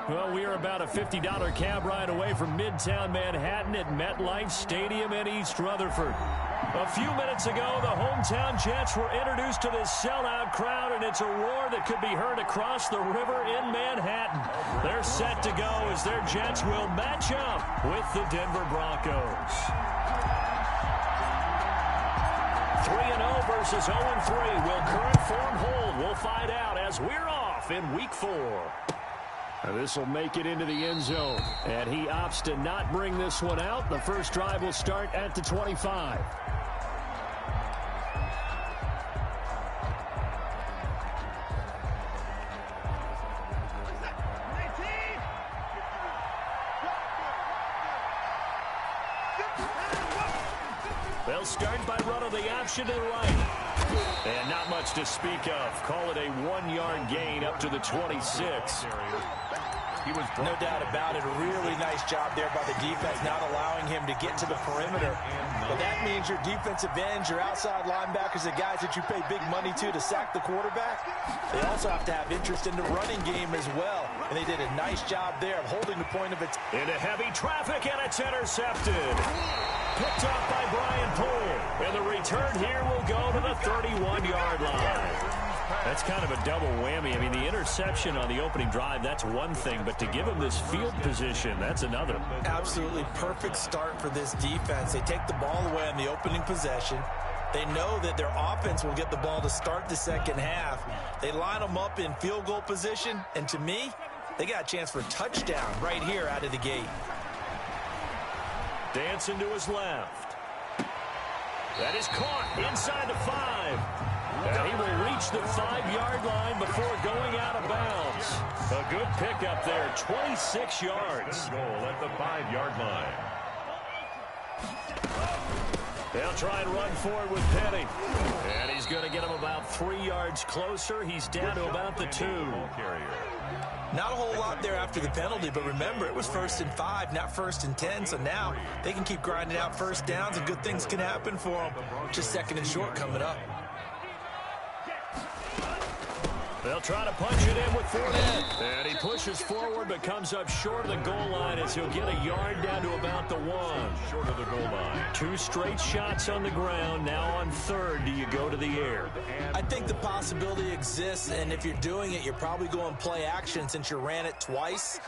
Well, we are about a $50 cab ride away from Midtown Manhattan at MetLife Stadium in East Rutherford. A few minutes ago, the hometown Jets were introduced to this sellout crowd, and it's a roar that could be heard across the river in Manhattan. They're set to go as their Jets will match up with the Denver Broncos. 3-0 versus 0-3. Will current form hold? We'll find out as we're off in Week 4. This will make it into the end zone, and he opts to not bring this one out. The first drive will start at the 25. They'll start by running the option to the right. And not much to speak of. Call it a 1-yard gain up to the 26. No doubt about it. A really nice job there by the defense, not allowing him to get to the perimeter. But that means your defensive ends, your outside linebackers, the guys that you pay big money to sack the quarterback, they also have to have interest in the running game as well. And they did a nice job there of holding the point of it. Into heavy traffic, and it's intercepted. Picked off by Brian Poole. And the return here will go to the 31-yard line. That's kind of a double whammy. I mean, the interception on the opening drive, that's one thing. But to give him this field position, that's another. Absolutely perfect start for this defense. They take the ball away on the opening possession. They know that their offense will get the ball to start the second half. They line them up in field goal position. And to me, they got a chance for a touchdown right here out of the gate. Dancing to his left. That is caught inside the 5. And he will reach the 5-yard line before going out of bounds. A good pickup there, 26 yards. Goal at the 5-yard line. They'll try and run forward with Penny. And he's going to get him about 3 yards closer. He's down to about the 2. Not a whole lot there after the penalty, but remember, it was 1st and 5, not 1st and 10, so now they can keep grinding out first downs and good things can happen for them. Just 2nd and short coming up. They'll try to punch it in with Fournette. And he pushes forward but comes up short of the goal line as he'll get a yard down to about the 1. Short of the goal line. 2 straight shots on the ground. Now on 3rd, do you go to the air? I think the possibility exists, and if you're doing it, you're probably going play action since you ran it twice.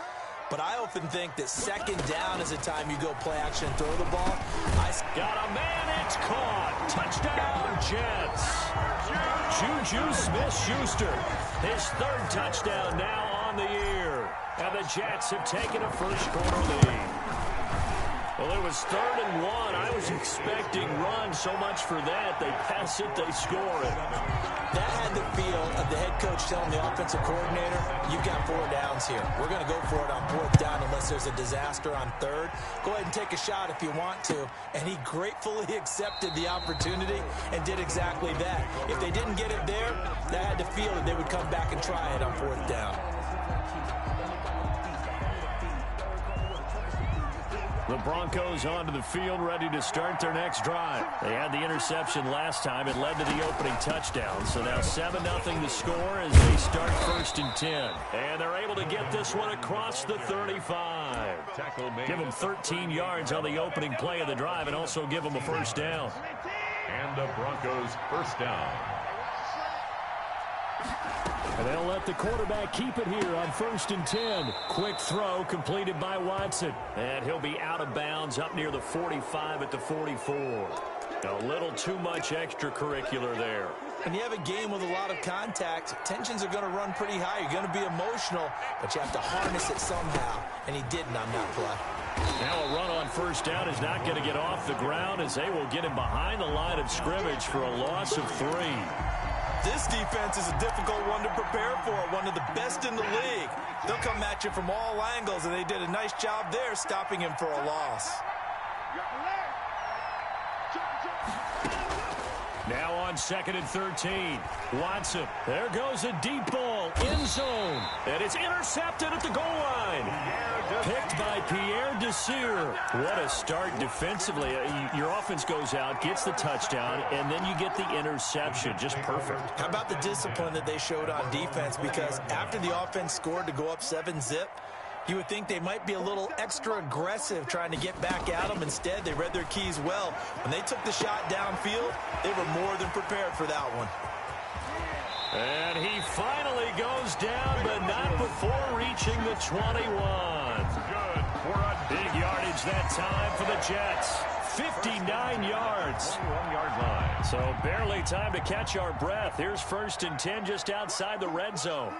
But I often think that 2nd down is the time you go play action and throw the ball. Got a man, it's caught. Touchdown, Jets. Juju Smith-Schuster, his 3rd touchdown now on the year. And the Jets have taken a first-quarter lead. Well, it was 3rd and 1. I was expecting run so much for that. They pass it, they score it. That had the feel of the head coach telling the offensive coordinator, you've got 4 downs here. We're going to go for it on 4th down unless there's a disaster on 3rd. Go ahead and take a shot if you want to. And he gratefully accepted the opportunity and did exactly that. If they didn't get it there, that had the feel that they would come back and try it on 4th down. The Broncos onto the field, ready to start their next drive. They had the interception last time. It led to the opening touchdown. So now 7-0 the score as they start 1st and 10. And they're able to get this one across the 35. Give them 13 yards on the opening play of the drive and also give them a first down. And the Broncos first down. And they'll let the quarterback keep it here on 1st and 10. Quick throw completed by Watson. And he'll be out of bounds up near the 45 at the 44. A little too much extracurricular there. When you have a game with a lot of contact, tensions are going to run pretty high. You're going to be emotional, but you have to harness it somehow. And he didn't on that play. Now a run on 1st down is not going to get off the ground as they will get him behind the line of scrimmage for a loss of 3. This defense is a difficult one to prepare for, one of the best in the league. They'll come at you from all angles, and they did a nice job there stopping him for a loss. Now on 2nd and 13. Watson. There goes a deep ball. End zone. And it's intercepted at the goal line. Picked by Pierre Desir. What a start defensively. Your offense goes out, gets the touchdown, and then you get the interception. Just perfect. How about the discipline that they showed on defense? Because after the offense scored to go up 7-0, You would think they might be a little extra aggressive trying to get back at them. Instead, they read their keys well. When they took the shot downfield, they were more than prepared for that one. And he finally goes down, but not before reaching the 21. Good for a big yardage that time for the Jets. 59 yards. 21-yard line. So barely time to catch our breath. Here's 1st and 10 just outside the red zone.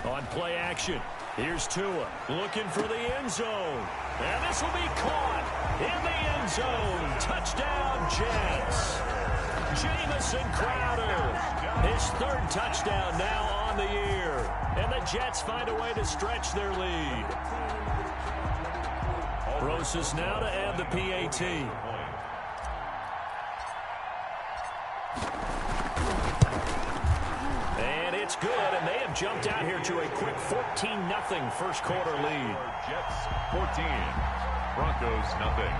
On play action, here's Tua looking for the end zone. And this will be caught in the end zone. Touchdown, Jets. Jamison Crowder, his 3rd touchdown now on the year. And the Jets find a way to stretch their lead. Broses now to add the PAT. And it's good, and they have jumped out here to a quick 14-0 first quarter lead. Jets 14, Broncos nothing.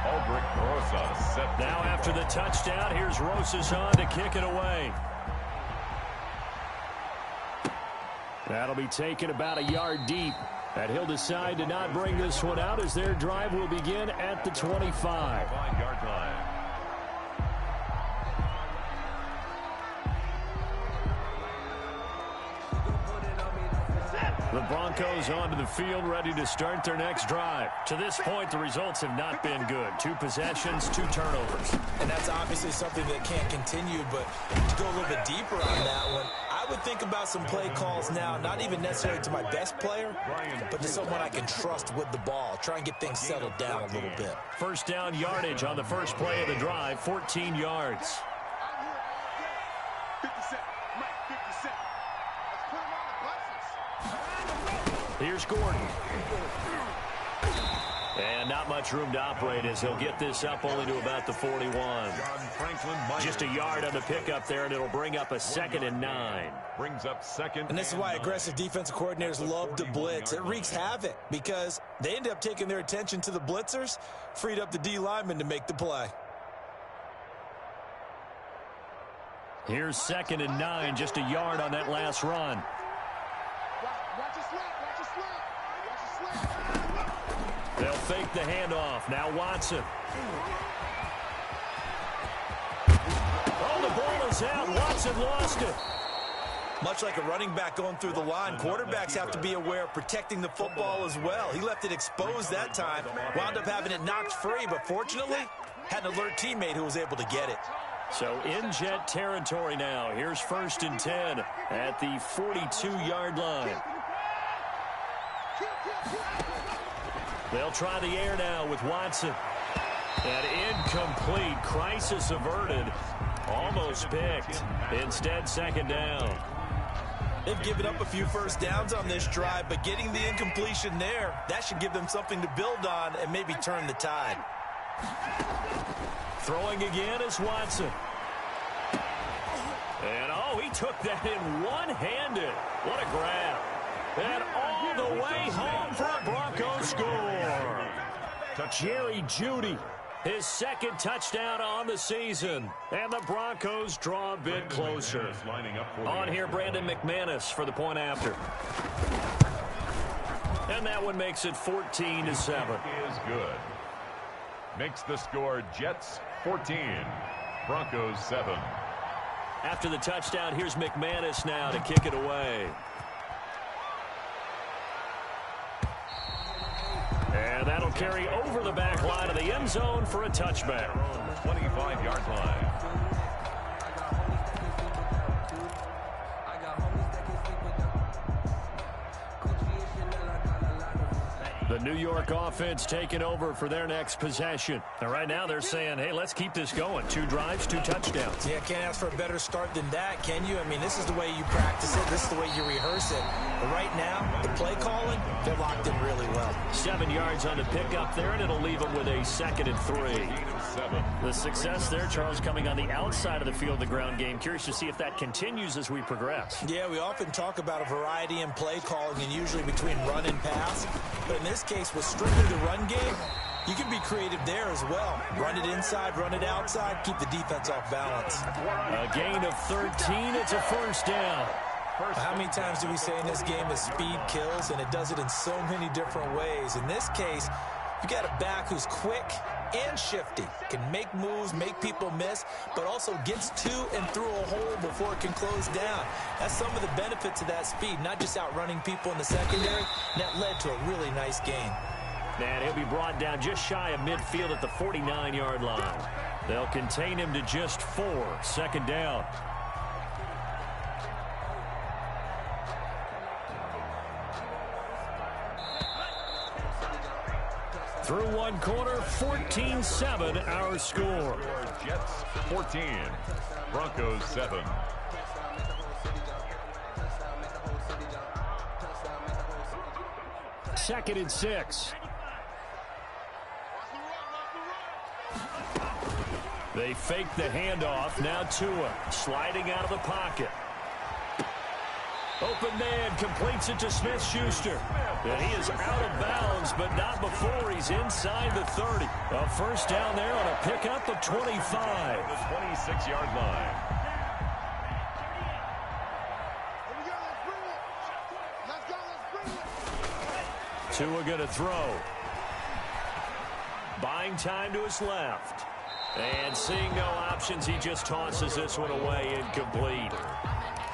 Albrecht Rosas set. Now after the touchdown, here's Rosas on to kick it away. That'll be taken about a yard deep. And he'll decide to not bring this one out as their drive will begin at the 25. 5-yard line. The Broncos onto the field, ready to start their next drive. To this point, the results have not been good. 2 possessions, 2 turnovers. And that's obviously something that can't continue, but to go a little bit deeper on that one, I would think about some play calls now, not even necessarily to my best player, but to someone I can trust with the ball. Try and get things settled down a little bit. First down yardage on the first play of the drive, 14 yards. Here's Gordon. And not much room to operate as he'll get this up only to about the 41. Just a yard on the pickup there, and it'll bring up a 2nd and 9. Brings up 2nd. And this is why aggressive defensive coordinators love to blitz. It wreaks havoc because they end up taking their attention to the blitzers, freed up the D lineman to make the play. Here's 2nd and 9, just a yard on that last run. They'll fake the handoff. Now Watson. Oh, the ball is out. Watson lost it. Much like a running back going through the line, quarterbacks have to be aware of protecting the football as well. He left it exposed that time, wound up having it knocked free, but fortunately, had an alert teammate who was able to get it. So in Jet territory now. Here's 1st and 10 at the 42-yard line. They'll try the air now with Watson. And incomplete. Crisis averted. Almost picked. Instead, 2nd down. They've given up a few first downs on this drive, but getting the incompletion there, that should give them something to build on and maybe turn the tide. Throwing again is Watson. And, oh, he took that in one-handed. What a grab. And all the way home for a Broncos score. Jerry Jeudy, his 2nd touchdown on the season. And the Broncos draw a bit closer. On here, Brandon McManus for the point after. And that one makes it 14-7. Is good. Makes the score Jets 14, Broncos 7. After the touchdown, here's McManus now to kick it away. And that'll carry over the back line of the end zone for a touchback. 25-yard line. The New York offense taking over for their next possession. And right now they're saying, hey, let's keep this going. 2 drives, 2 touchdowns. Yeah, can't ask for a better start than that, can you? I mean, this is the way you practice it. This is the way you rehearse it. But right now, the play calling, they're locked in really well. 7 yards on the pickup there, and it'll leave them with a 2nd and 3. The success there, Charles, coming on the outside of the field, the ground game. Curious to see if that continues as we progress. Yeah, we often talk about a variety in play calling and usually between run and pass. But in this case, with strictly the run game, you can be creative there as well. Run it inside, run it outside, keep the defense off balance. A gain of 13, it's a 1st down. How many times do we say in this game that speed kills, and it does it in so many different ways? In this case, you've got a back who's quick and shifty, can make moves, make people miss, but also gets to and through a hole before it can close down. That's some of the benefits of that speed, not just outrunning people in the secondary, and that led to a really nice gain. And he'll be brought down just shy of midfield at the 49-yard line. They'll contain him to just 4, second down. Through one quarter, 14-7 our score. Jets 14, Broncos 7. Second and 6. They fake the handoff. Now Tua sliding out of the pocket. Open man completes it to Smith-Schuster. And he is out of bounds, but not before he's inside the 30. A first down there on a pickup of 25. The 26-yard line. Tua going to throw. Buying time to his left. And seeing no options, he just tosses this one away, incomplete.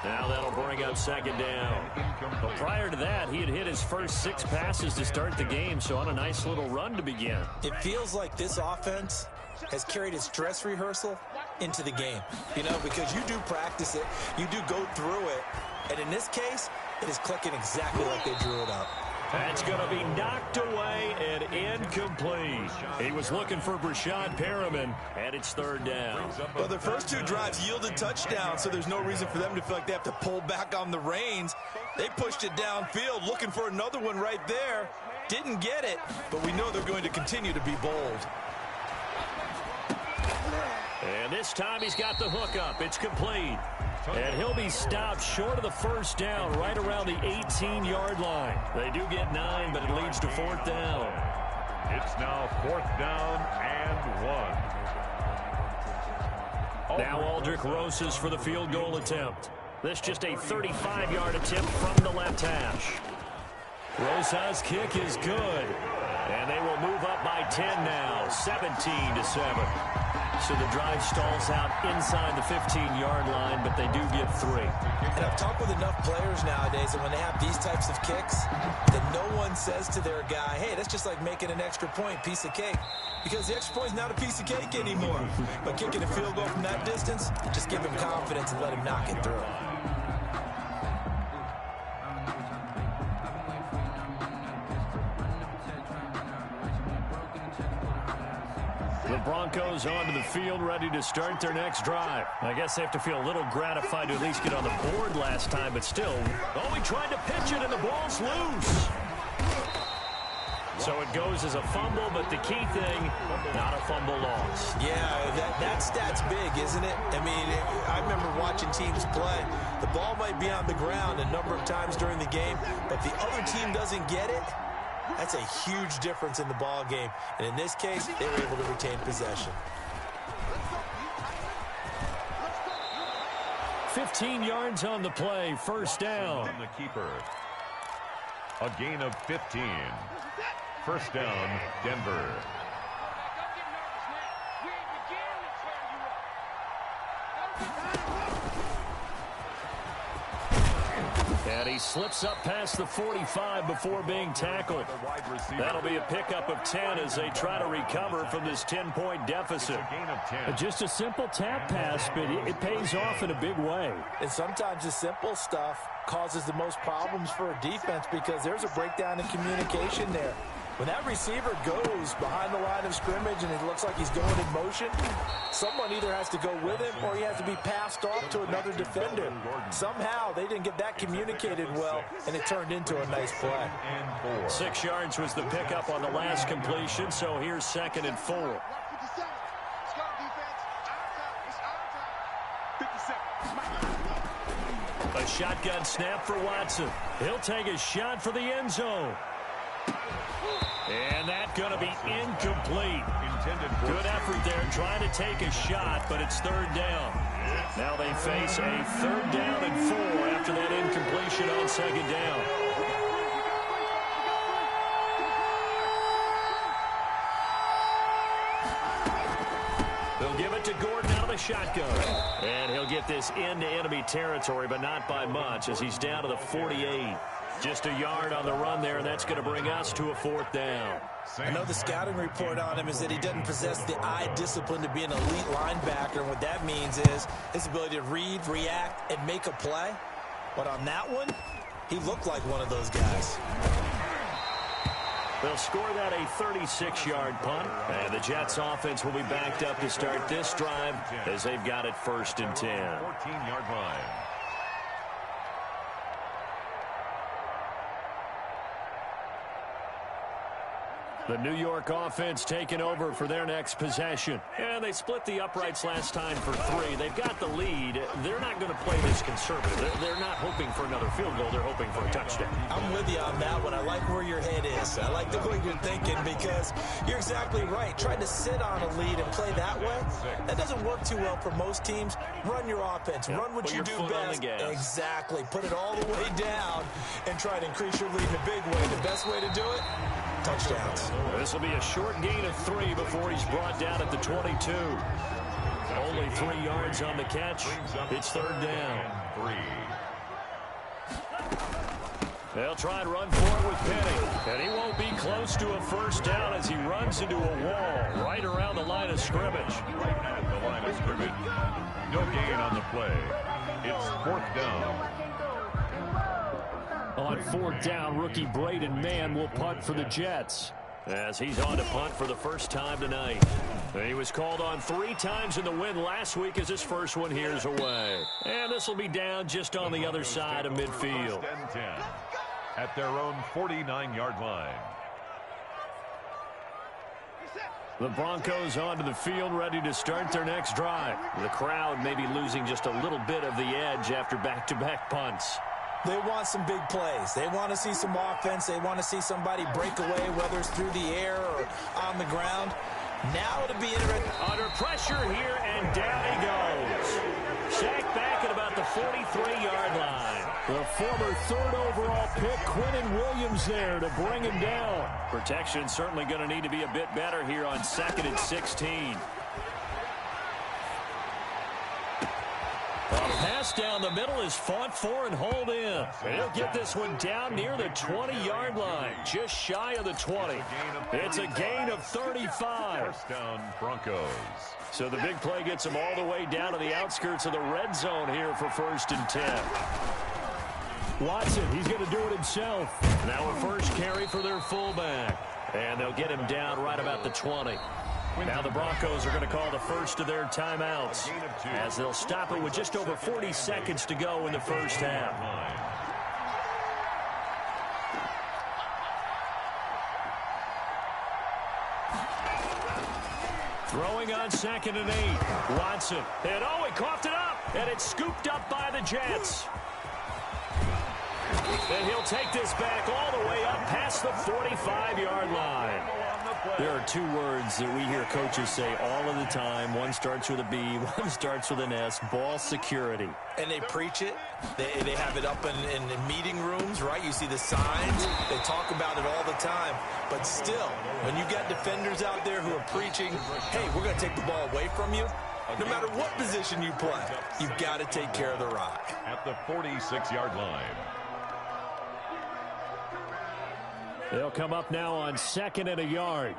Now that'll bring up second down. But prior to that, he had hit his first 6 passes to start the game, so on a nice little run to begin. It feels like this offense has carried its dress rehearsal into the game. You know, because you do practice it, you do go through it, and in this case, it is clicking exactly like they drew it up. That's going to be knocked away and incomplete. He was looking for Brashad Perriman, and it's third down. Well, the first 2 drives yielded touchdowns, so there's no reason for them to feel like they have to pull back on the reins. They pushed it downfield, looking for another one right there. Didn't get it, but we know they're going to continue to be bold. And this time he's got the hook up. It's complete. And he'll be stopped short of the first down right around the 18-yard line. They do get 9, but it leads to fourth down. It's now fourth down and 1. Now Aldrick Rosas for the field goal attempt. This just a 35-yard attempt from the left hash. Rosas' kick is good. And they will move up by 10 now, 17-7. So the drive stalls out inside the 15-yard line, but they do get 3. And I've talked with enough players nowadays that when they have these types of kicks, that no one says to their guy, hey, that's just like making an extra point, piece of cake. Because the extra point is not a piece of cake anymore. But kicking a field goal from that distance, just give him confidence and let him knock it through. The Broncos onto the field, ready to start their next drive. I guess they have to feel a little gratified to at least get on the board last time, but still, oh, he tried to pitch it, and the ball's loose. So it goes as a fumble, but the key thing, not a fumble loss. Yeah, that stat's big, isn't it? I mean, I remember watching teams play. The ball might be on the ground a number of times during the game, but the other team doesn't get it. That's a huge difference in the ball game. And in this case, they were able to retain possession. 15 yards on the play, first down. The keeper. A gain of 15. First down, Denver. And he slips up past the 45 before being tackled. That'll be a pickup of 10 as they try to recover from this 10-point deficit. Just a simple tap pass, but it pays off in a big way. And sometimes the simple stuff causes the most problems for a defense because there's a breakdown in communication there. When that receiver goes behind the line of scrimmage and it looks like he's going in motion, someone either has to go with him or he has to be passed off to another defender. Somehow they didn't get that communicated well, and it turned into a nice play. 6 yards was the pickup on the last completion, so here's second and 4. A shotgun snap for Watson. He'll take a shot for the end zone. And that's going to be incomplete. Good effort there trying to take a shot, but it's third down. Now they face a third down and 4 after after that incompletion on second down. They'll give it to Gordon out of the shotgun. And he'll get this into enemy territory, but not by much, as he's down to the 48. Just a yard on the run there, and that's going to bring us to a fourth down. I know the scouting report on him is that he doesn't possess the eye discipline to be an elite linebacker, and what that means is his ability to read, react, and make a play. But on that one, he looked like one of those guys. They'll score that a 36-yard punt, and the Jets offense will be backed up to start this drive as they've got it 1st and 10. 14-yard line. The New York offense taking over for their next possession. And they split the uprights last time for 3. They've got the lead. They're not going to play this conservative. They're not hoping for another field goal. They're hoping for a touchdown. I'm with you on that one. I like where your head is. I like the way you're thinking because you're exactly right. Trying to sit on a lead and play that way, that doesn't work too well for most teams. Run your offense. Yep. Run what you do best. Exactly. Put it all the way down and try to increase your lead in a big way. The best way to do it, touchdowns. This will be a short gain of 3 before he's brought down at the 22. Only 3 yards on the catch. It's 3rd down. 3. They'll try and run for it with Penny. And he won't be close to a 1st down as he runs into a wall right around the line of scrimmage. Right at the line of scrimmage. No gain on the play. It's 4th down. On 4th down, rookie Braden Mann will punt for the Jets. As he's on to punt for the first time tonight. He was called on 3 times in the win last week as his first one here's away. And this will be down just on the other side of midfield. 1st and 10 at their own 49-yard line. The Broncos onto the field, ready to start their next drive. The crowd may be losing just a little bit of the edge after back-to-back punts. They want some big plays. They want to see some offense. They want to see somebody break away, whether it's through the air or on the ground. Now it'll be interesting. Under pressure here, and down he goes. Sacked back at about the 43-yard line. The former 3rd overall pick, Quinnen Williams, there to bring him down. Protection certainly going to need to be a bit better here on 2nd and 16. A pass down the middle is fought for and hauled in. And he'll get this one down near the 20-yard line, just shy of the 20. It's a gain of 35. 1st down, Broncos. So the big play gets him all the way down to the outskirts of the red zone here for 1st and 10. Watson, he's going to do it himself. Now a first carry for their fullback. And they'll get him down right about the 20. Now the Broncos are going to call the first of their timeouts as they'll stop it with just over 40 seconds to go in the first half. Throwing on 2nd and 8. Watson. And he coughed it up. And it's scooped up by the Jets. And he'll take this back all the way up past the 45-yard line. There are 2 words that we hear coaches say all of the time. One starts with a B, one starts with an S. Ball security. And they preach it. They have it up in meeting rooms, right? You see the signs. They talk about it all the time. But still, when you got defenders out there who are preaching, hey, we're going to take the ball away from you, no matter what position you play, you've got to take care of the rock. At the 46-yard line. They'll come up now on 2nd and a yard.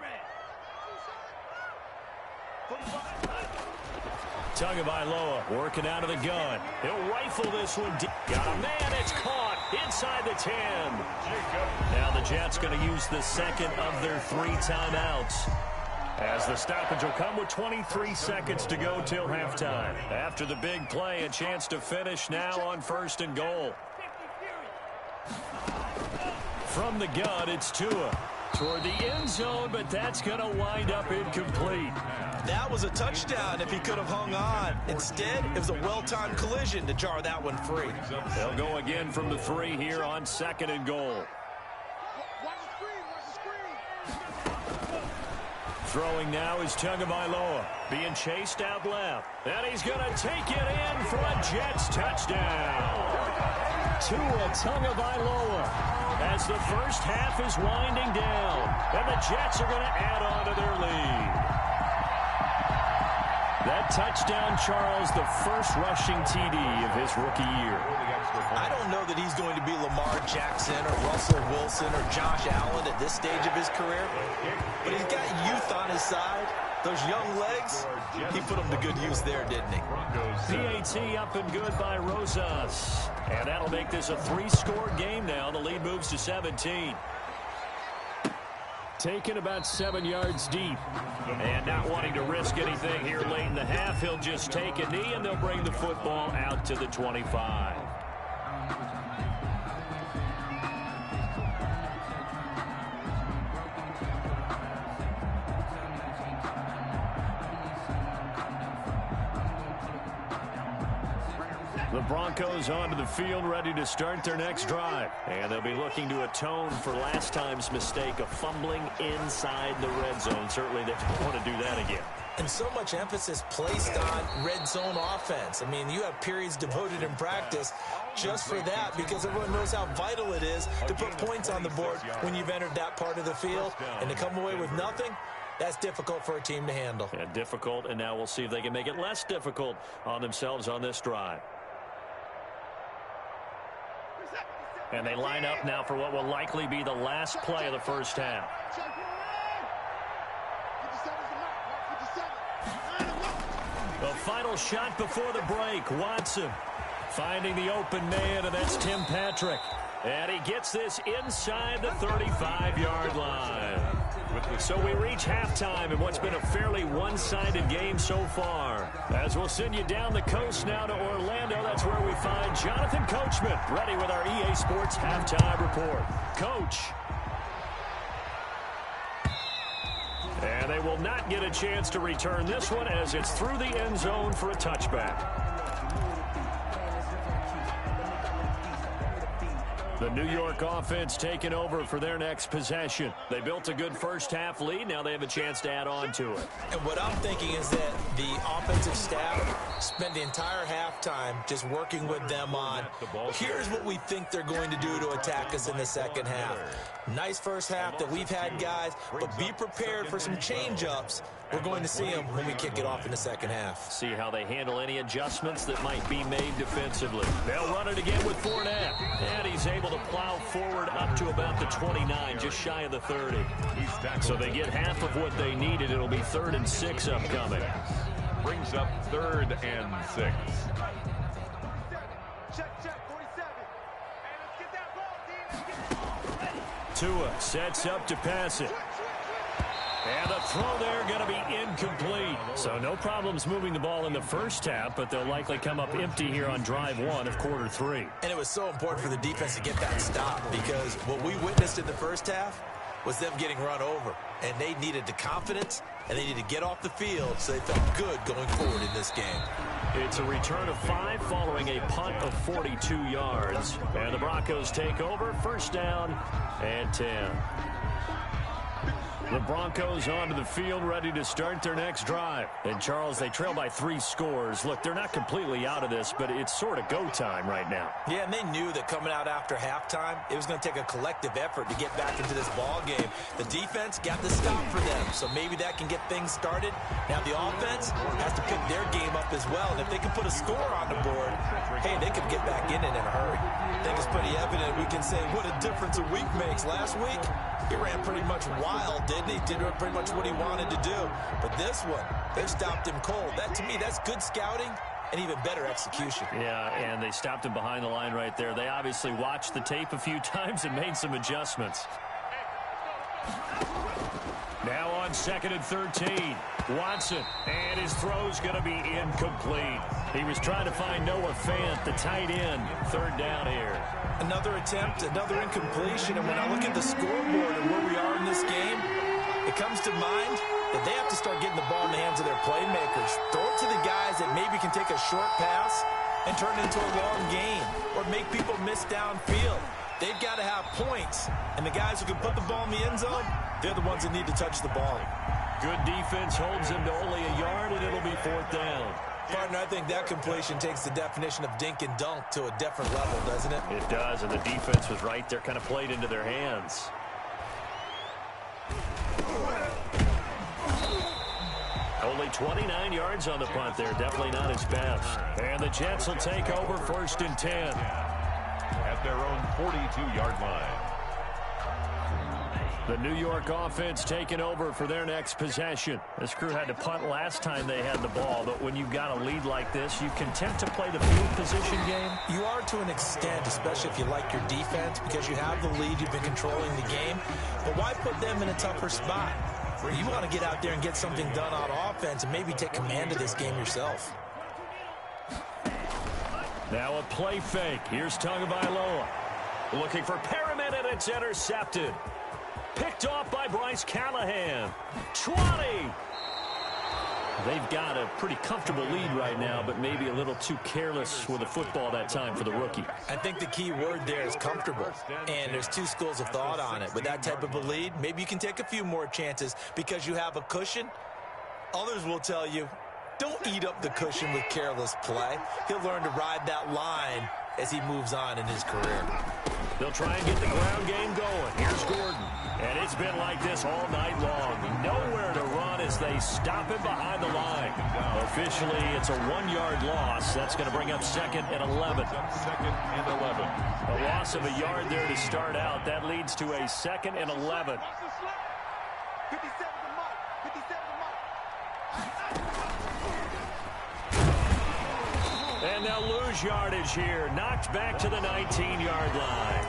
Tagovailoa working out of the gun. He'll rifle this one deep. Got a man. It's caught inside the 10. Now the Jets going to use the 2nd of their 3 timeouts. As the stoppage will come with 23 seconds to go till halftime. After the big play, a chance to finish now on 1st and goal. From the gun, it's Tua toward the end zone, but that's going to wind up incomplete. That was a touchdown if he could have hung on. Instead, it was a well-timed collision to jar that one free. They'll go again from the 3 here on 2nd and goal. Throwing now is Tagovailoa, being chased out left. And he's going to take it in for a Jets touchdown. Tua Tagovailoa as the first half is winding down. And the Jets are going to add on to their lead. That touchdown, Charles, the first rushing TD of his rookie year. I don't know that he's going to be Lamar Jackson or Russell Wilson or Josh Allen at this stage of his career, but he's got youth on his side. Those young legs, he put them to good use there, didn't he? PAT up and good by Rosas. And that'll make this a 3-score game now. The lead moves to 17. Taken about 7 yards deep. And not wanting to risk anything here late in the half, he'll just take a knee and they'll bring the football out to the 25. The Broncos onto the field, ready to start their next drive. And they'll be looking to atone for last time's mistake of fumbling inside the red zone. Certainly they don't want to do that again. And so much emphasis placed on red zone offense. I mean, you have periods devoted in practice just for that because everyone knows how vital it is to put points on the board when you've entered that part of the field. And to come away with nothing, that's difficult for a team to handle. Yeah, difficult, and now we'll see if they can make it less difficult on themselves on this drive. And they line up now for what will likely be the last play of the first half. The final shot before the break. Watson finding the open man, and that's Tim Patrick. And he gets this inside the 35-yard line. So we reach halftime in what's been a fairly one-sided game so far. As we'll send you down the coast now to Orlando, that's where we find Jonathan Coachman, ready with our EA Sports Halftime Report. Coach. And they will not get a chance to return this one as it's through the end zone for a touchback. The New York offense taking over for their next possession. They built a good first-half lead. Now they have a chance to add on to it. And what I'm thinking is that the offensive staff spent the entire halftime just working with them on, here's what we think they're going to do to attack us in the second half. Nice first half that we've had, guys, but be prepared for some change-ups. We're going to see them when we kick it off in the second half. See how they handle any adjustments that might be made defensively. They'll run it again with Fournette. And he's able to plow forward up to about the 29, just shy of the 30. So they get half of what they needed. It'll be 3rd and 6 upcoming. Brings up 3rd and 6. Tua sets up to pass it. And the throw there going to be incomplete. So no problems moving the ball in the first half, but they'll likely come up empty here on drive 1 of quarter 3. And it was so important for the defense to get that stop because what we witnessed in the first half was them getting run over. And they needed the confidence, and they needed to get off the field so they felt good going forward in this game. It's a return of 5 following a punt of 42 yards. And the Broncos take over, first down and 10. The Broncos onto the field, ready to start their next drive. And, Charles, they trail by 3 scores. Look, they're not completely out of this, but it's sort of go time right now. Yeah, and they knew that coming out after halftime, it was going to take a collective effort to get back into this ball game. The defense got the stop for them, so maybe that can get things started. Now, the offense has to pick their game up as well, and if they can put a score on the board, hey, they could get back in it in a hurry. I think it's pretty evident we can say what a difference a week makes. Last week, he ran pretty much wild, didn't he? Did pretty much what he wanted to do. But this one, they stopped him cold. That, to me, that's good scouting and even better execution. Yeah, and they stopped him behind the line right there. They obviously watched the tape a few times and made some adjustments. Now on 2nd and 13. Watson, and his throw's going to be incomplete. He was trying to find Noah Fant, the tight end. 3rd down here. Another attempt, another incompletion, and when I look at the scoreboard and where we are in this game, it comes to mind that they have to start getting the ball in the hands of their playmakers. Throw it to the guys that maybe can take a short pass and turn it into a long gain or make people miss downfield. They've got to have points, and the guys who can put the ball in the end zone, they're the ones that need to touch the ball. Good defense holds him to only a yard, and it'll be 4th down. Partner, I think that completion takes the definition of dink and dunk to a different level, doesn't it? It does, and the defense was right there, kind of played into their hands. Only 29 yards on the punt there. Definitely not his best. And the Jets will take over 1st and 10. At their own 42-yard line. The New York offense taking over for their next possession. This crew had to punt last time they had the ball, but when you've got a lead like this, you content to play the field position game? You are to an extent, especially if you like your defense, because you have the lead, you've been controlling the game. But why put them in a tougher spot? Where you want to get out there and get something done on offense and maybe take command of this game yourself. Now a play fake. Here's Tagovailoa. Looking for Perriman, and it's intercepted. Picked off by Bryce Callahan. 20. They've got a pretty comfortable lead right now, but maybe a little too careless with the football that time for the rookie. I think the key word there is comfortable, and there's two schools of thought on it. With that type of a lead, maybe you can take a few more chances because you have a cushion. Others will tell you, don't eat up the cushion with careless play. He'll learn to ride that line as he moves on in his career. They'll try and get the ground game going. Here's Gordon. And it's been like this all night long. Nowhere to run as they stop him behind the line. Officially, it's a 1-yard loss. That's going to bring up 2nd and 11. 2nd and 11. A loss of a yard there to start out. That leads to a 2nd and 11. And they'll lose yardage here. Knocked back to the 19-yard line.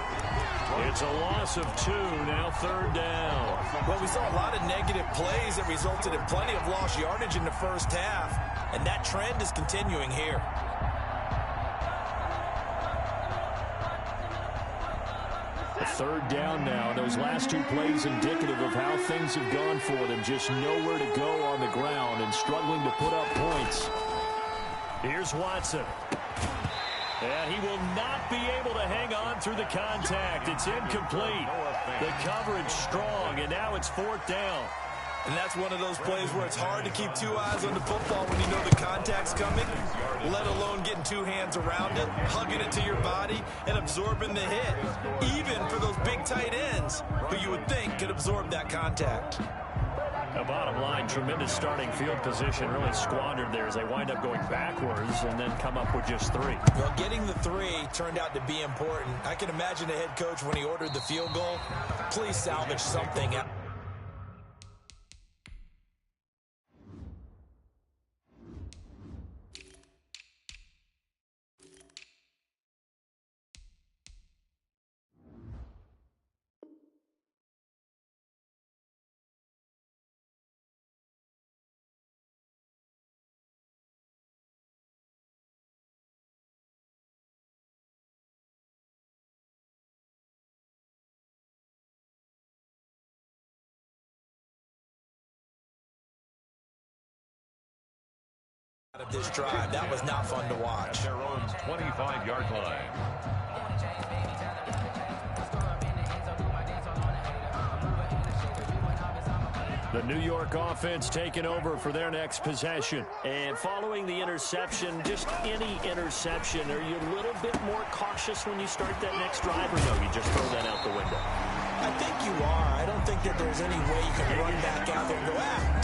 It's a loss of 2, now 3rd down. Well, we saw a lot of negative plays that resulted in plenty of lost yardage in the first half, and that trend is continuing here. A 3rd down now. Those last 2 plays indicative of how things have gone for them. Just nowhere to go on the ground and struggling to put up points. Here's Watson. And he will not be able to hang on through the contact. It's incomplete. The coverage strong, and now it's 4th down. And that's one of those plays where it's hard to keep 2 eyes on the football when you know the contact's coming, let alone getting 2 hands around it, hugging it to your body, and absorbing the hit. Even for those big tight ends who you would think could absorb that contact. The bottom line, tremendous starting field position, really squandered there as they wind up going backwards and then come up with just 3. Well, getting the 3 turned out to be important. I can imagine the head coach when he ordered the field goal, please salvage something. Of this drive. That was not fun to watch. At their own 25-yard line. The New York offense taking over for their next possession. And following the interception, just any interception, are you a little bit more cautious when you start that next drive, or no, you just throw that out the window? I think you are. I don't think that there's any way you can run back out there and go,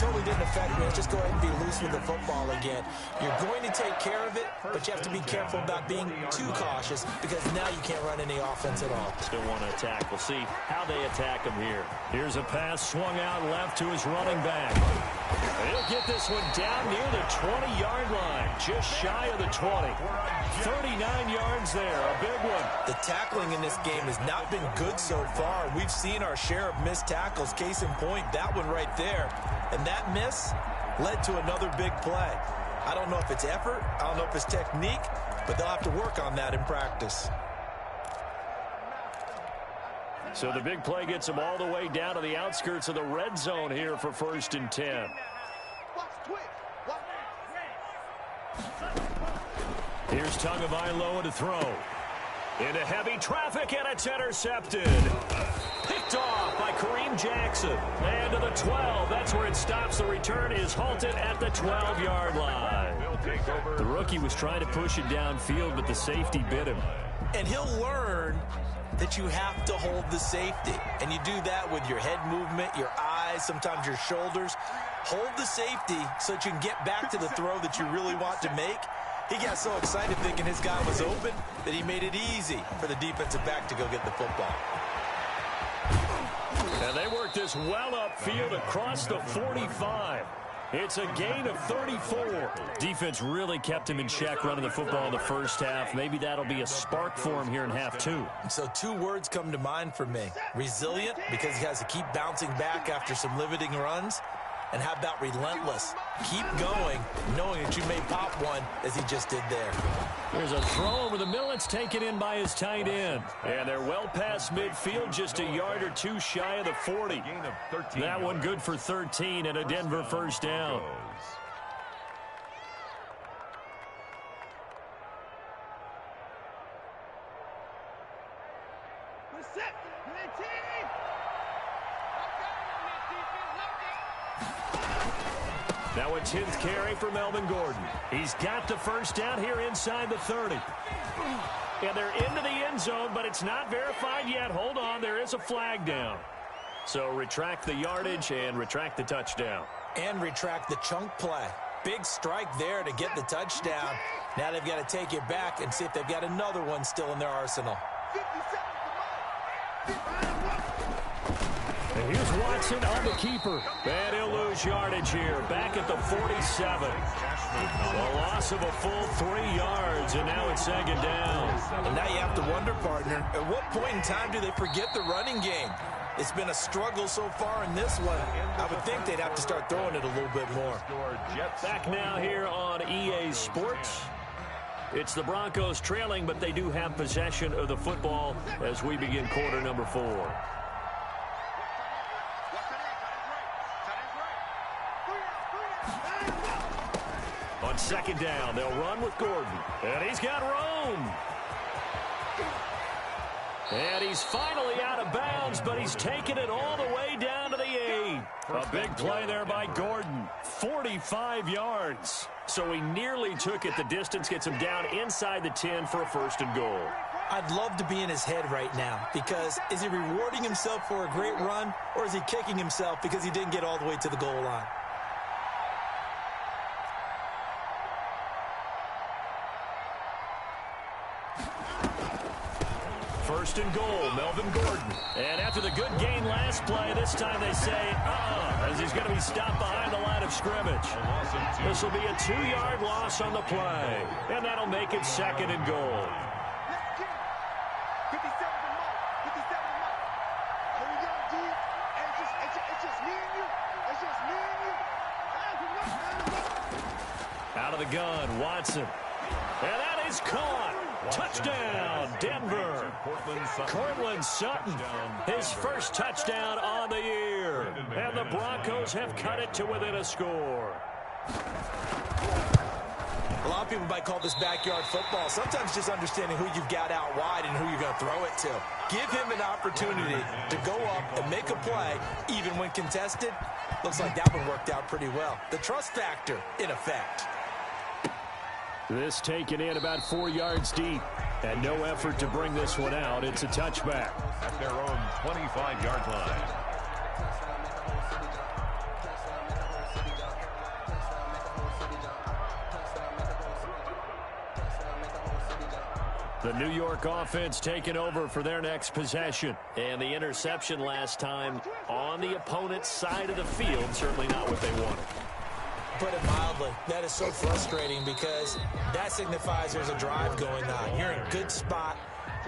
totally didn't affect me. Let's just go ahead and be loose with the football again. You're going to take care of it, but you have to be careful about being too cautious because now you can't run any offense at all. Still want to attack. We'll see how they attack him here. Here's a pass swung out left to his running back. He'll get this one down near the 20-yard line, just shy of the 20. 39 yards there, a big one. The tackling in this game has not been good so far. We've seen our share of missed tackles. Case in point, that one right there. And that miss led to another big play. I don't know if it's effort, I don't know if it's technique, but they'll have to work on that in practice. So the big play gets them all the way down to the outskirts of the red zone here for 1st and 10. Here's Tagovailoa to throw. Into heavy traffic, and it's intercepted. Picked off by Kareem Jackson. And to the 12. That's where it stops. The return is halted at the 12-yard line. The rookie was trying to push it downfield, but the safety bit him. And he'll learn that you have to hold the safety. And you do that with your head movement, your eyes, sometimes your shoulders. Hold the safety so that you can get back to the throw that you really want to make. He got so excited thinking his guy was open that he made it easy for the defensive back to go get the football. And they work this well upfield across the 45. It's a gain of 34. Defense really kept him in check running the football in the first half. Maybe that'll be a spark for him here in half two. So two words come to mind for me. Resilient, because he has to keep bouncing back after some limiting runs. And how about relentless? Keep going, knowing that you may pop one, as he just did there. There's a throw over the middle. It's taken in by his tight end. And they're well past midfield, just a yard or two shy of the 40. That one good for 13 and a Denver first down. Now a 10th carry for Melvin Gordon. He's got the first down here inside the 30. And they're into the end zone, but it's not verified yet. Hold on, there is a flag down. So retract the yardage and retract the touchdown. And retract the chunk play. Big strike there to get the touchdown. Now they've got to take it back and see if they've got another one still in their arsenal. And here's Watson on the keeper. And he'll lose yardage here. Back at the 47. A loss of a full 3 yards, and now it's second down. And now you have to wonder, partner, at what point in time do they forget the running game? It's been a struggle so far in this one. I would think they'd have to start throwing it a little bit more. Back now here on EA Sports. It's the Broncos trailing, but they do have possession of the football as we begin quarter number 4. On second down, they'll run with Gordon. And he's got room. And he's finally out of bounds, but he's taken it all the way down to the 8. A big play there by Gordon. 45 yards. So he nearly took it the distance, gets him down inside the 10 for a first and goal. I'd love to be in his head right now, because is he rewarding himself for a great run, or is he kicking himself because he didn't get all the way to the goal line? First and goal, Melvin Gordon. And after the good gain last play, this time they say, as he's going to be stopped behind the line of scrimmage. This will be a 2-yard loss on the play. And that'll make it second and goal. Out of the gun, Watson. And that is caught. Touchdown, Denver. Cortland Sutton, his first touchdown on the year. And the Broncos have cut it to within a score. A lot of people might call this backyard football. Sometimes just understanding who you've got out wide and who you're going to throw it to. Give him an opportunity to go up and make a play, even when contested. Looks like that one worked out pretty well. The trust factor, in effect. This taken in about 4 yards deep. And no effort to bring this one out. It's a touchback. At their own 25-yard line. The New York offense taking over for their next possession. And the interception last time on the opponent's side of the field. Certainly not what they wanted. Put it mildly, that is so frustrating because that signifies there's a drive going on. You're in a good spot,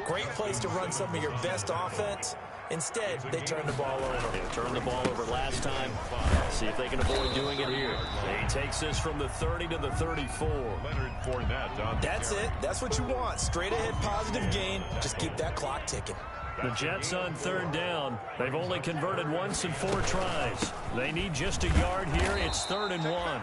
great place to run some of your best offense. Instead, they turn the ball over. They turned the ball over last time. See if they can avoid doing it here. He takes this from the 30 to the 34. That's it. That's what you want. Straight ahead positive gain. Just keep that clock ticking. The Jets on third down. They've only converted once in 4 tries. They need just a yard here. It's 3rd and 1.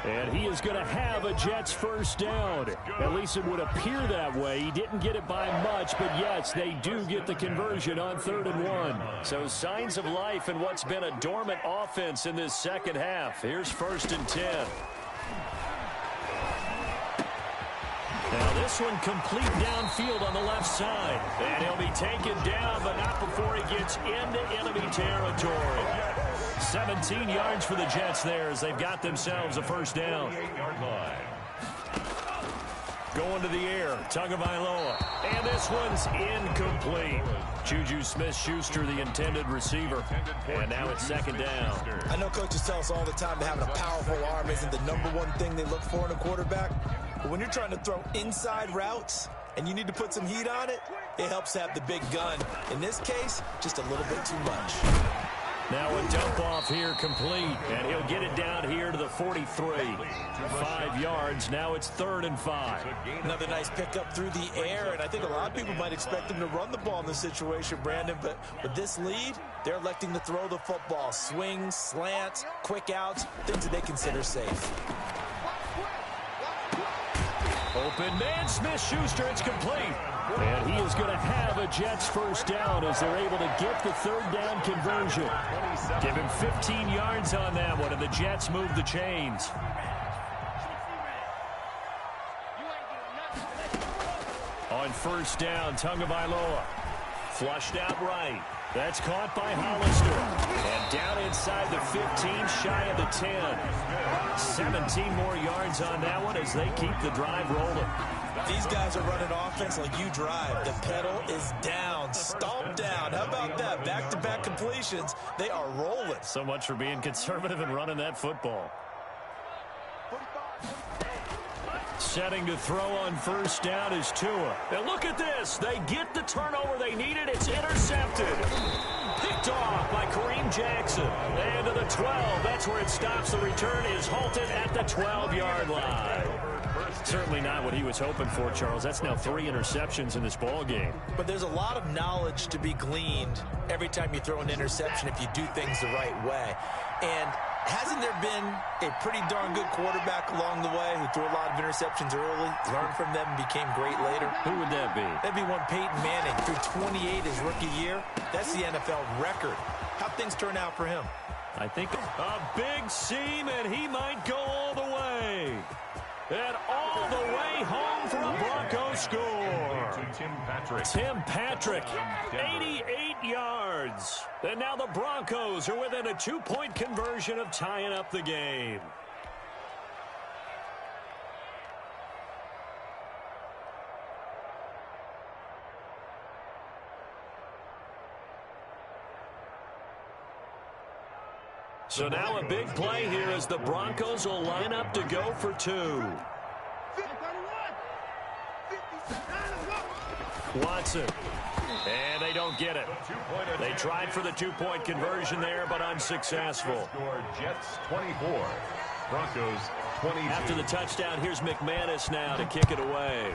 And he is going to have a Jets first down. At least it would appear that way. He didn't get it by much, but yes, they do get the conversion on 3rd and 1. So signs of life in what's been a dormant offense in this second half. Here's 1st and 10. this one complete downfield on the left side. And he'll be taken down, but not before he gets into enemy territory. 17 yards for the Jets there as they've got themselves a first down. Going to the air, Tagovailoa. And this one's incomplete. Juju Smith-Schuster, the intended receiver. And now it's second down. I know coaches tell us all the time that having a powerful arm isn't the number one thing they look for in a quarterback. But when you're trying to throw inside routes and you need to put some heat on it, it helps to have the big gun. In this case, just a little bit too much. Now a dump off here complete, and he'll get it down here to the 43. 5 yards, now it's 3rd and 5. Another nice pickup through the air, and I think a lot of people might expect him to run the ball in this situation, Brandon, but with this lead, they're electing to throw the football. Swings, slants, quick outs, things that they consider safe. Open man, Smith-Schuster, it's complete. And he is going to have a Jets first down as they're able to get the 3rd down conversion. Give him 15 yards on that one, and the Jets move the chains. On first down, Tagovailoa. Flushed out right. That's caught by Hollister. And down inside the 15, shy of the 10. 17 more yards on that one as they keep the drive rolling. These guys are running offense like you drive. The pedal is down, stomped down. How about that? Back-to-back completions. They are rolling. So much for being conservative and running that football. Setting to throw on first down is Tua. And look at this. They get the turnover they needed. It's intercepted. Picked off by Kareem Jackson. And to the 12. That's where it stops. The return is halted at the 12-yard line. Certainly not what he was hoping for, Charles. That's now 3 interceptions in this ball game. But there's a lot of knowledge to be gleaned every time you throw an interception if you do things the right way. And hasn't there been a pretty darn good quarterback along the way who threw a lot of interceptions early, learned from them, and became great later? Who would that be? That'd be one Peyton Manning. Threw 28 his rookie year. That's the NFL record. How'd things turn out for him? I think a big seam, and he might go all the way. And all the way home for a Broncos score. Tim Patrick, 88 yards. And now the Broncos are within a 2-point conversion of tying up the game. So now a big play here as the Broncos will line up to go for 2. Watson. And they don't get it. They tried for the 2-point conversion there, but unsuccessful. Jets 24, Broncos 22. After the touchdown, here's McManus now to kick it away.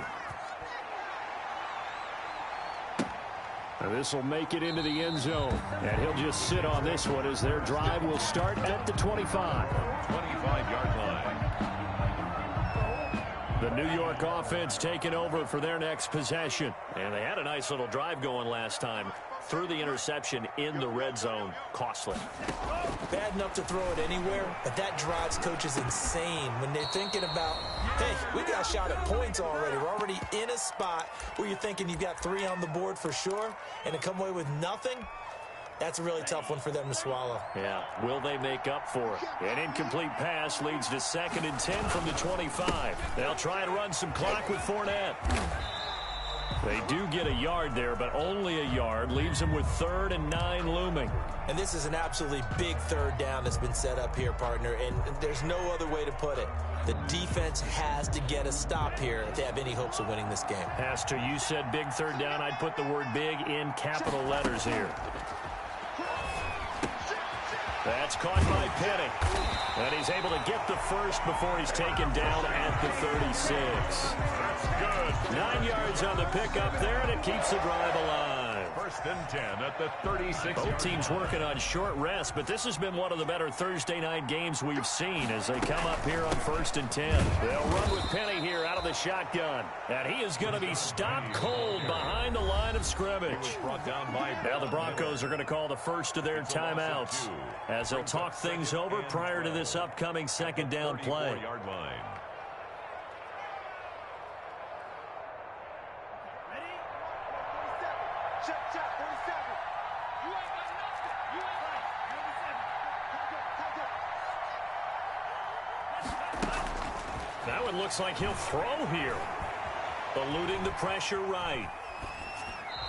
This will make it into the end zone. And he'll just sit on this one as their drive will start at the 25. 25-yard line. The New York offense taking over for their next possession. And they had a nice little drive going last time. Threw the interception in the red zone. Costly. Bad enough to throw it anywhere, but that drives coaches insane when they're thinking about, hey, we got a shot at points already. We're already in a spot where you're thinking you've got 3 on the board for sure, and to come away with nothing, that's a really tough one for them to swallow. Yeah, will they make up for it? An incomplete pass leads to 2nd and 10 from the 25. They'll try and run some clock with Fournette. They do get a yard there, but only a yard. Leaves them with 3rd and 9 looming. And this is an absolutely big 3rd down that's been set up here, partner, and there's no other way to put it. The defense has to get a stop here if they have any hopes of winning this game. Has to. You said big 3rd down. I'd put the word big in capital letters here. That's caught by Penny. And he's able to get the first before he's taken down at the 36. That's good. 9 yards on the pickup there, and it keeps the drive alive. 1st and 10 at the 36. Both teams working on short rest, but this has been one of the better Thursday night games we've seen as they come up here on 1st and 10. They'll run with Penny here out of the shotgun. And he is going to be stopped cold behind the line of scrimmage. Now the Broncos are going to call the first of their timeouts as they'll talk things over prior to this upcoming 2nd down play. Now it looks like he'll throw here. Eluding the pressure right.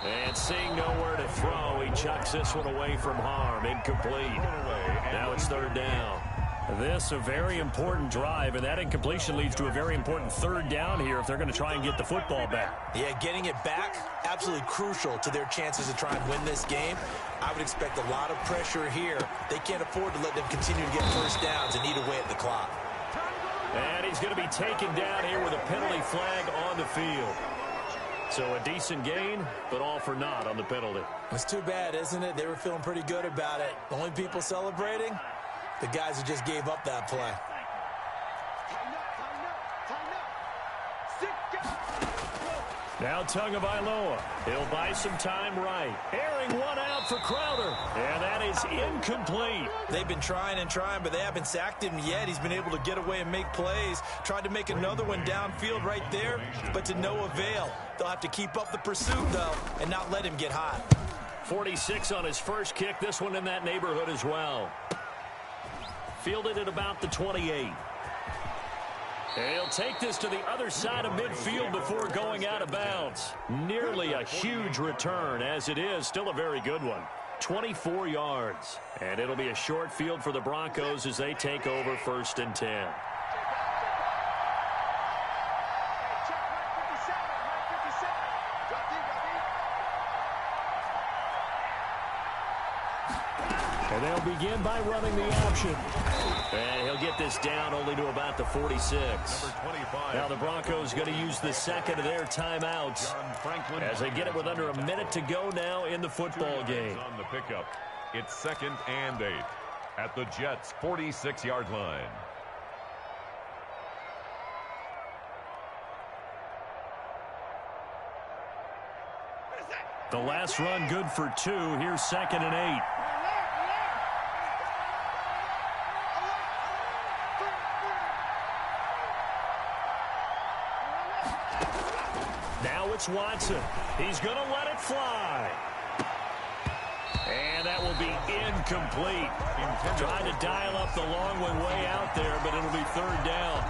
And seeing nowhere to throw, he chucks this one away from harm. Incomplete. Now it's third down. This a very important drive, and that incompletion leads to a very important third down here if they're going to try and get the football back. Yeah, getting it back, absolutely crucial to their chances to try and win this game. I would expect a lot of pressure here. They can't afford to let them continue to get first downs and eat away at the clock. And he's going to be taken down here with a penalty flag on the field. So a decent gain, but all for naught on the penalty. It's too bad, isn't it? They were feeling pretty good about it. The only people celebrating, the guys who just gave up that play. Now Tagovailoa. He'll buy some time right. Airing one out for Crowder. And that is incomplete. They've been trying and trying, but they haven't sacked him yet. He's been able to get away and make plays. Tried to make another one downfield right there, but to no avail. They'll have to keep up the pursuit, though, and not let him get hot. 46 on his first kick. This one in that neighborhood as well. Fielded at about the 28. He'll take this to the other side of midfield before going out of bounds. Nearly a huge return, as it is. Still a very good one. 24 yards. And it'll be a short field for the Broncos as they take over 1st and 10. And they'll begin by running the option. And he'll get this down only to about the 46. Now the Broncos going to use the second of their timeouts as they get it with under a minute to go now in the football game. On the pickup, it's 2nd and 8 at the Jets' 46-yard line. The last run good for 2. Here's 2nd and 8. Now it's Watson. He's going to let it fly. And that will be incomplete. Trying to dial up the long one way out there, but it'll be third down.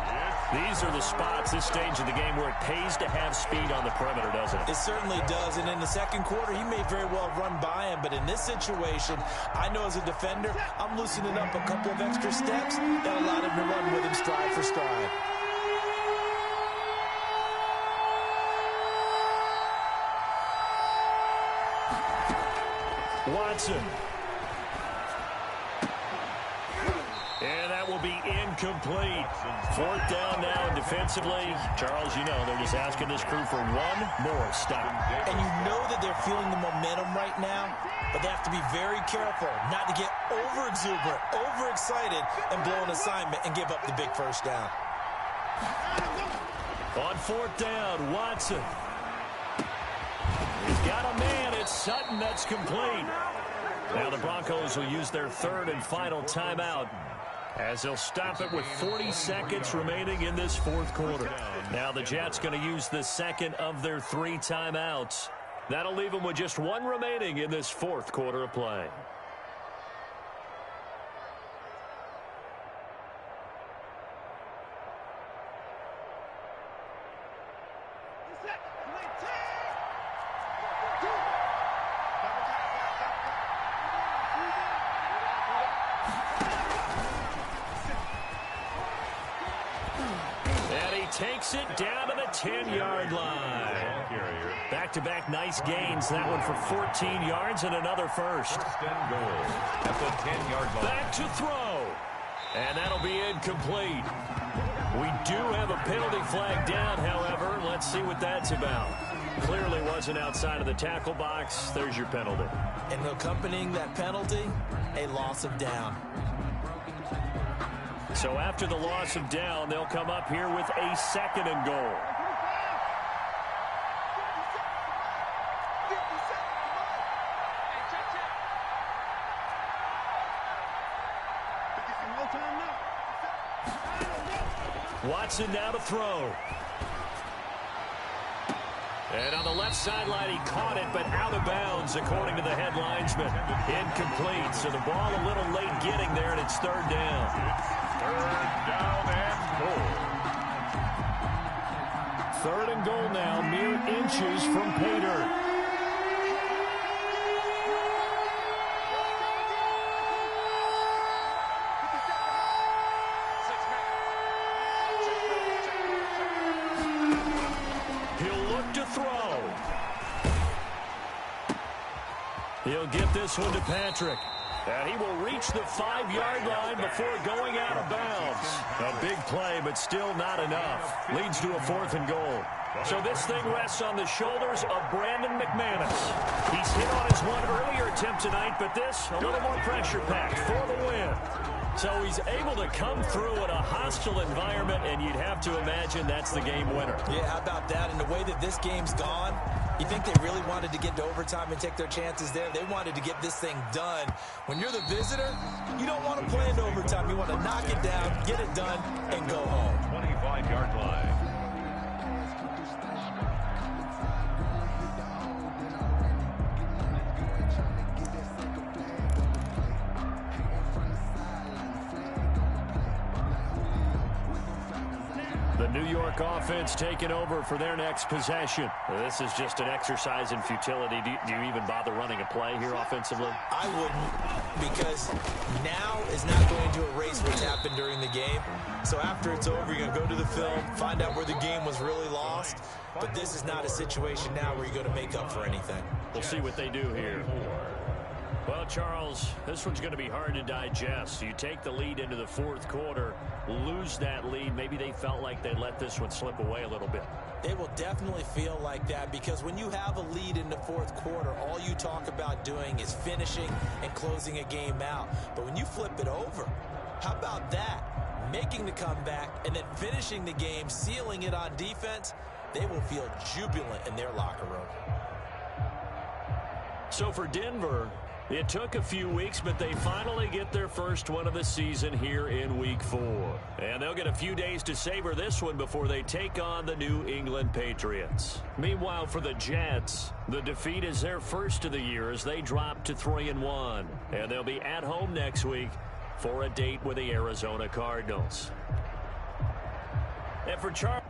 These are the spots, this stage of the game, where it pays to have speed on the perimeter, doesn't it? It certainly does, and in the second quarter, he may very well run by him, but in this situation, I know as a defender, I'm loosening up a couple of extra steps that allowed him to run with him stride for stride. Watson. And that will be incomplete. 4th down now, and defensively, Charles, you know, they're just asking this crew for one more stop. And you know that they're feeling the momentum right now, but they have to be very careful not to get over-exuberant, over-excited, and blow an assignment and give up the big first down. On 4th down, Watson. He's got a man. It's Sutton. That's complete. Now the Broncos will use their 3rd and final timeout as they'll stop it with 40 seconds remaining in this 4th quarter. Now the Jets going to use the 2nd of their 3 timeouts. That'll leave them with just 1 remaining in this 4th quarter of play. Takes it down to the 10-yard line. Back-to-back nice gains. That one for 14 yards and another first. 1st and goal at the 10-yard line. Back to throw. And that'll be incomplete. We do have a penalty flag down, however. Let's see what that's about. Clearly wasn't outside of the tackle box. There's your penalty. And accompanying that penalty, a loss of down. So after the loss of down, they'll come up here with a 2nd and goal. Watson now to throw. And on the left sideline, he caught it, but out of bounds, according to the head linesman. Incomplete, so the ball a little late getting there, and it's third down. Third down and goal. Third and goal now, mere inches from pay dirt. He'll get this one to Patrick. And he will reach the 5-yard line before going out of bounds. A big play, but still not enough. Leads to a 4th and goal. So this thing rests on the shoulders of Brandon McManus. He's hit on his one earlier attempt tonight, but this a little more pressure-packed for the win. So he's able to come through in a hostile environment, and you'd have to imagine that's the game winner. Yeah, how about that? And the way that this game's gone, you think they really wanted to get to overtime and take their chances there? They wanted to get this thing done. When you're the visitor, you don't want to play into overtime. You want to knock it down, get it done, and go home. 25-yard line. The New York offense taking over for their next possession. This is just an exercise in futility. Do you even bother running a play here offensively? I wouldn't, because now is not going to erase what's happened during the game. So after it's over, you're going to go to the film, find out where the game was really lost. But this is not a situation now where you're going to make up for anything. We'll see what they do here. Well, Charles, this one's going to be hard to digest. You take the lead into the 4th quarter, lose that lead. Maybe they felt like they let this one slip away a little bit. They will definitely feel like that, because when you have a lead in the 4th quarter, all you talk about doing is finishing and closing a game out. But when you flip it over, how about that? Making the comeback and then finishing the game, sealing it on defense, they will feel jubilant in their locker room. So for Denver, it took a few weeks, but they finally get their first one of the season here in Week 4. And they'll get a few days to savor this one before they take on the New England Patriots. Meanwhile, for the Jets, the defeat is their first of the year as they drop to 3-1. And they'll be at home next week for a date with the Arizona Cardinals. And for Charles...